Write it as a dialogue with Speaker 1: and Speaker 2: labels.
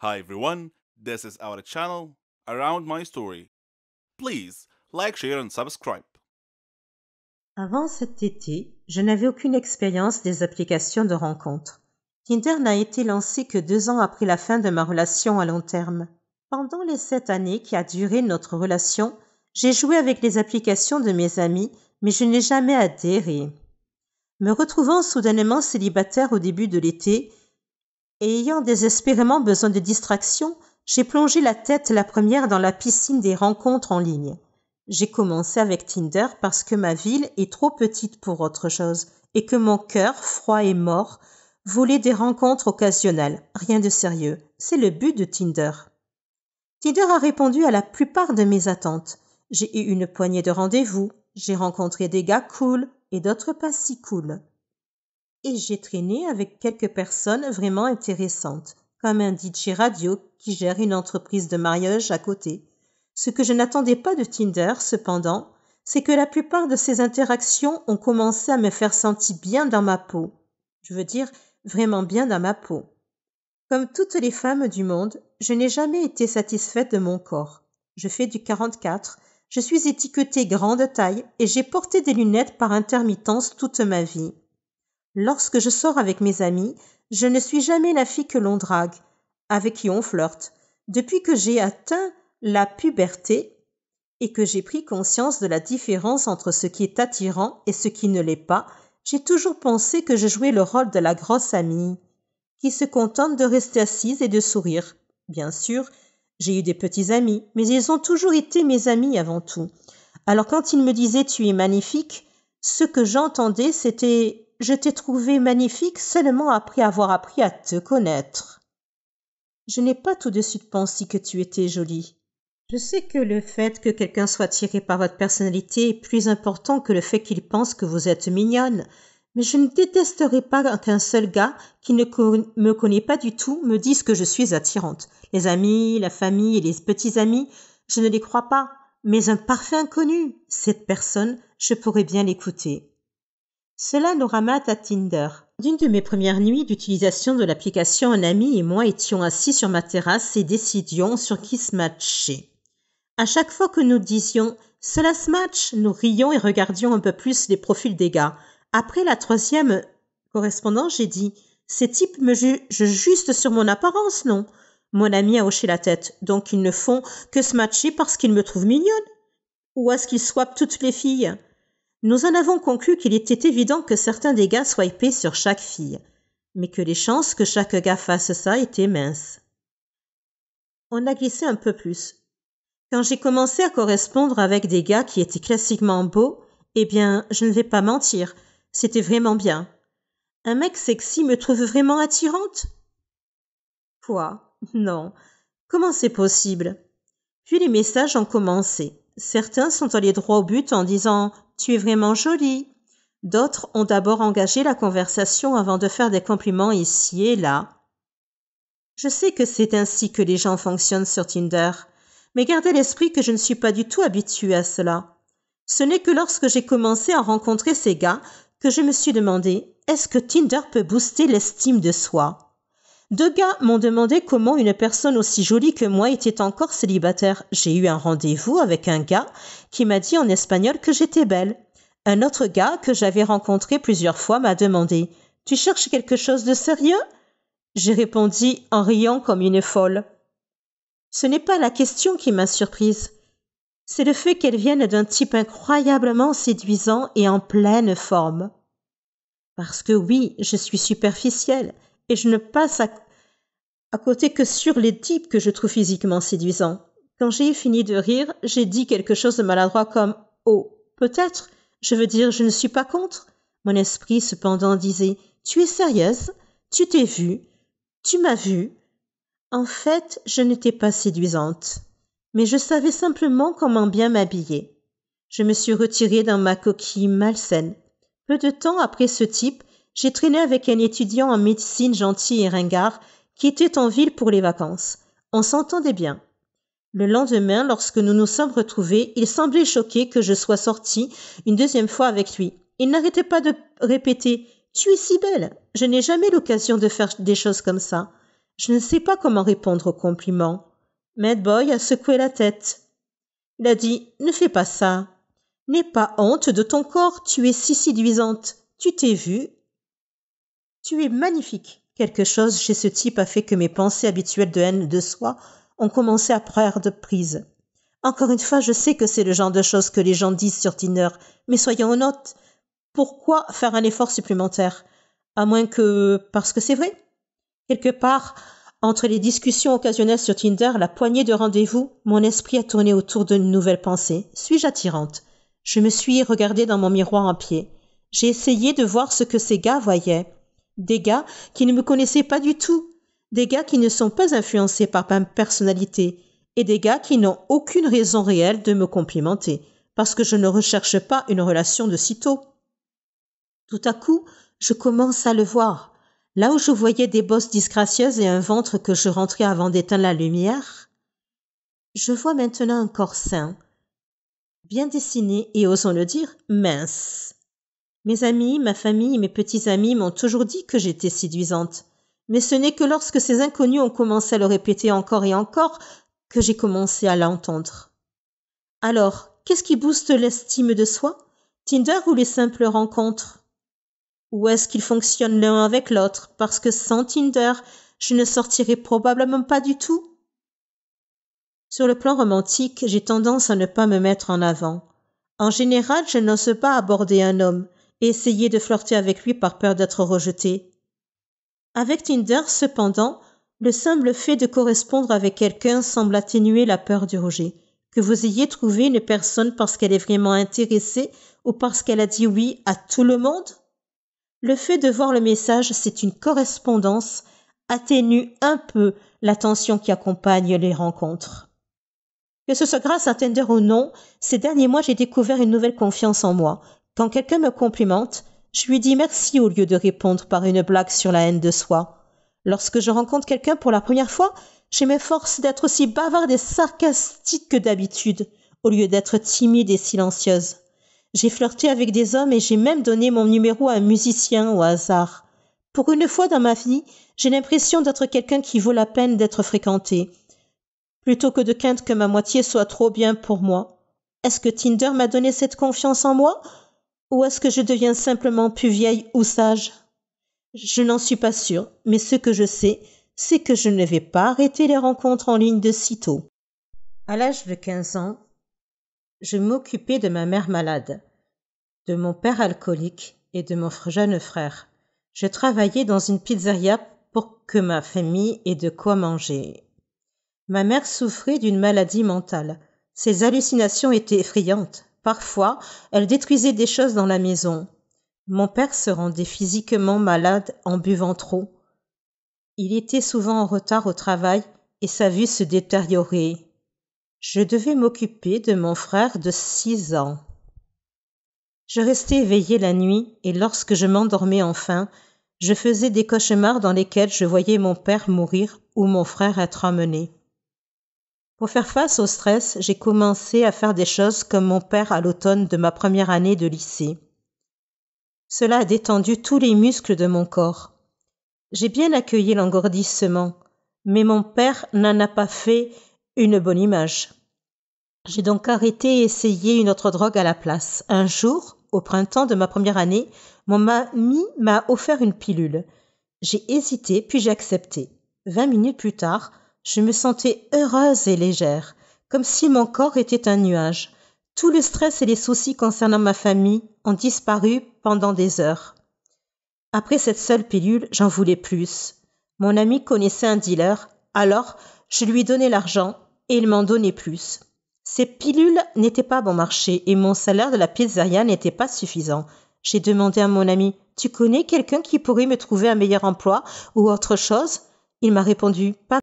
Speaker 1: Hi everyone, this is our channel Around My Story. Please like, share and subscribe.
Speaker 2: Avant cet été, je n'avais aucune expérience des applications de rencontres. Tinder n'a été lancé que 2 ans après la fin de ma relation à long terme. Pendant les 7 années qui a duré notre relation, j'ai joué avec les applications de mes amis, mais je n'ai jamais adhéré. Me retrouvant soudainement célibataire au début de l'été et ayant désespérément besoin de distraction, j'ai plongé la tête la première dans la piscine des rencontres en ligne. J'ai commencé avec Tinder parce que ma ville est trop petite pour autre chose et que mon cœur, froid et mort, voulait des rencontres occasionnelles. Rien de sérieux. C'est le but de Tinder. Tinder a répondu à la plupart de mes attentes. J'ai eu une poignée de rendez-vous, j'ai rencontré des gars cool et d'autres pas si cool. Et j'ai traîné avec quelques personnes vraiment intéressantes, comme un DJ radio qui gère une entreprise de mariage à côté. Ce que je n'attendais pas de Tinder, cependant, c'est que la plupart de ces interactions ont commencé à me faire sentir bien dans ma peau. Je veux dire, vraiment bien dans ma peau. Comme toutes les femmes du monde, je n'ai jamais été satisfaite de mon corps. Je fais du 44, je suis étiquetée grande taille et j'ai porté des lunettes par intermittence toute ma vie. Lorsque je sors avec mes amis, je ne suis jamais la fille que l'on drague, avec qui on flirte. Depuis que j'ai atteint la puberté et que j'ai pris conscience de la différence entre ce qui est attirant et ce qui ne l'est pas, j'ai toujours pensé que je jouais le rôle de la grosse amie, qui se contente de rester assise et de sourire. Bien sûr, j'ai eu des petits amis, mais ils ont toujours été mes amis avant tout. Alors quand ils me disaient « tu es magnifique », ce que j'entendais c'était « je t'ai trouvé magnifique seulement après avoir appris à te connaître ». Je n'ai pas tout de suite pensé que tu étais jolie. Je sais que le fait que quelqu'un soit attiré par votre personnalité est plus important que le fait qu'il pense que vous êtes mignonne, mais je ne détesterai pas qu'un seul gars qui ne me connaît pas du tout me dise que je suis attirante. Les amis, la famille et les petits amis, je ne les crois pas, mais un parfait inconnu, cette personne, je pourrais bien l'écouter. Cela nous ramène à Tinder. D'une de mes premières nuits d'utilisation de l'application, un ami et moi étions assis sur ma terrasse et décidions sur qui se matcher. À chaque fois que nous disions « cela se match », nous rions et regardions un peu plus les profils des gars. Après la 3e correspondance, j'ai dit « ces types me jugent juste sur mon apparence, non ?» Mon ami a hoché la tête. « Donc ils ne font que se matcher parce qu'ils me trouvent mignonne ? Ou est-ce qu'ils swappent toutes les filles ?» Nous en avons conclu qu'il était évident que certains des gars swipaient sur chaque fille, mais que les chances que chaque gars fasse ça étaient minces. On a glissé un peu plus. Quand j'ai commencé à correspondre avec des gars qui étaient classiquement beaux, eh bien, je ne vais pas mentir, c'était vraiment bien. Un mec sexy me trouve vraiment attirante ? Quoi ? Non. Comment c'est possible ? Puis les messages ont commencé. Certains sont allés droit au but en disant « tu es vraiment jolie ». D'autres ont d'abord engagé la conversation avant de faire des compliments ici et là. Je sais que c'est ainsi que les gens fonctionnent sur Tinder, mais gardez à l'esprit que je ne suis pas du tout habituée à cela. Ce n'est que lorsque j'ai commencé à rencontrer ces gars que je me suis demandé « est-ce que Tinder peut booster l'estime de soi ?» 2 gars m'ont demandé comment une personne aussi jolie que moi était encore célibataire. J'ai eu un rendez-vous avec un gars qui m'a dit en espagnol que j'étais belle. Un autre gars que j'avais rencontré plusieurs fois m'a demandé « Tu cherches quelque chose de sérieux ?» J'ai répondu en riant comme une folle. Ce n'est pas la question qui m'a surprise. C'est le fait qu'elle vienne d'un type incroyablement séduisant et en pleine forme. Parce que oui, je suis superficielle et je ne passe à côté que sur les types que je trouve physiquement séduisants. Quand j'ai fini de rire, j'ai dit quelque chose de maladroit comme « Oh, peut-être, je veux dire, je ne suis pas contre ». Mon esprit, cependant, disait « Tu es sérieuse ? Tu t'es vue ? Tu m'as vue ?» En fait, je n'étais pas séduisante, mais je savais simplement comment bien m'habiller. Je me suis retirée dans ma coquille malsaine. Peu de temps après ce type, j'ai traîné avec un étudiant en médecine gentil et ringard qui était en ville pour les vacances. On s'entendait bien. Le lendemain, lorsque nous nous sommes retrouvés, il semblait choqué que je sois sortie une 2e fois avec lui. Il n'arrêtait pas de répéter « Tu es si belle !» Je n'ai jamais l'occasion de faire des choses comme ça. Je ne sais pas comment répondre au compliment. Mad Boy a secoué la tête. Il a dit « Ne fais pas ça. N'aie pas honte de ton corps, tu es si séduisante. Tu t'es vue. Tu es magnifique. » Quelque chose chez ce type a fait que mes pensées habituelles de haine de soi ont commencé à perdre prise. Encore une fois, je sais que c'est le genre de choses que les gens disent sur Tinder, mais soyons honnêtes, pourquoi faire un effort supplémentaire? À moins que... parce que c'est vrai. Quelque part, entre les discussions occasionnelles sur Tinder, la poignée de rendez-vous, mon esprit a tourné autour d'une nouvelle pensée. Suis-je attirante? Je me suis regardée dans mon miroir en pied. J'ai essayé de voir ce que ces gars voyaient. Des gars qui ne me connaissaient pas du tout. Des gars qui ne sont pas influencés par ma personnalité. Et des gars qui n'ont aucune raison réelle de me complimenter, parce que je ne recherche pas une relation de sitôt. Tout à coup, je commence à le voir. Là où je voyais des bosses disgracieuses et un ventre que je rentrais avant d'éteindre la lumière, je vois maintenant un corps sain, bien dessiné et, osons le dire, mince. Mes amis, ma famille et mes petits amis m'ont toujours dit que j'étais séduisante. Mais ce n'est que lorsque ces inconnus ont commencé à le répéter encore et encore que j'ai commencé à l'entendre. Alors, qu'est-ce qui booste l'estime de soi? Tinder ou les simples rencontres? Ou est-ce qu'ils fonctionnent l'un avec l'autre? Parce que sans Tinder, je ne sortirais probablement pas du tout. Sur le plan romantique, j'ai tendance à ne pas me mettre en avant. En général, je n'ose pas aborder un homme et essayer de flirter avec lui par peur d'être rejetée. Avec Tinder, cependant, le simple fait de correspondre avec quelqu'un semble atténuer la peur du rejet. Que vous ayez trouvé une personne parce qu'elle est vraiment intéressée ou parce qu'elle a dit oui à tout le monde? Le fait de voir le message, c'est une correspondance, atténue un peu la tension qui accompagne les rencontres. Que ce soit grâce à Tinder ou non, ces derniers mois, j'ai découvert une nouvelle confiance en moi. Quand quelqu'un me complimente, je lui dis merci au lieu de répondre par une blague sur la haine de soi. Lorsque je rencontre quelqu'un pour la première fois, je m'efforce d'être aussi bavarde et sarcastique que d'habitude, au lieu d'être timide et silencieuse. J'ai flirté avec des hommes et j'ai même donné mon numéro à un musicien au hasard. Pour une fois dans ma vie, j'ai l'impression d'être quelqu'un qui vaut la peine d'être fréquenté, plutôt que de craindre que ma moitié soit trop bien pour moi. Est-ce que Tinder m'a donné cette confiance en moi? Ou est-ce que je deviens simplement plus vieille ou sage? Je n'en suis pas sûre, mais ce que je sais, c'est que je ne vais pas arrêter les rencontres en ligne de sitôt. À l'âge de 15 ans, je m'occupais de ma mère malade, de mon père alcoolique et de mon jeune frère. Je travaillais dans une pizzeria pour que ma famille ait de quoi manger. Ma mère souffrait d'une maladie mentale. Ses hallucinations étaient effrayantes. Parfois, elle détruisait des choses dans la maison. Mon père se rendait physiquement malade en buvant trop. Il était souvent en retard au travail et sa vue se détériorait. Je devais m'occuper de mon frère de 6 ans. Je restais éveillée la nuit et lorsque je m'endormais enfin, je faisais des cauchemars dans lesquels je voyais mon père mourir ou mon frère être emmené. Pour faire face au stress, j'ai commencé à faire des choses comme mon père à l'automne de ma première année de lycée. Cela a détendu tous les muscles de mon corps. J'ai bien accueilli l'engourdissement, mais mon père n'en a pas fait une bonne image. J'ai donc arrêté et essayé une autre drogue à la place. Un jour, au printemps de ma première année, mon ami m'a offert une pilule. J'ai hésité, puis j'ai accepté. 20 minutes plus tard, je me sentais heureuse et légère, comme si mon corps était un nuage. Tout le stress et les soucis concernant ma famille ont disparu pendant des heures. Après cette seule pilule, j'en voulais plus. Mon ami connaissait un dealer, alors je lui donnais l'argent et il m'en donnait plus. Ces pilules n'étaient pas bon marché et mon salaire de la pizzeria n'était pas suffisant. J'ai demandé à mon ami « Tu connais quelqu'un qui pourrait me trouver un meilleur emploi ou autre chose ?» Il m'a répondu « Pas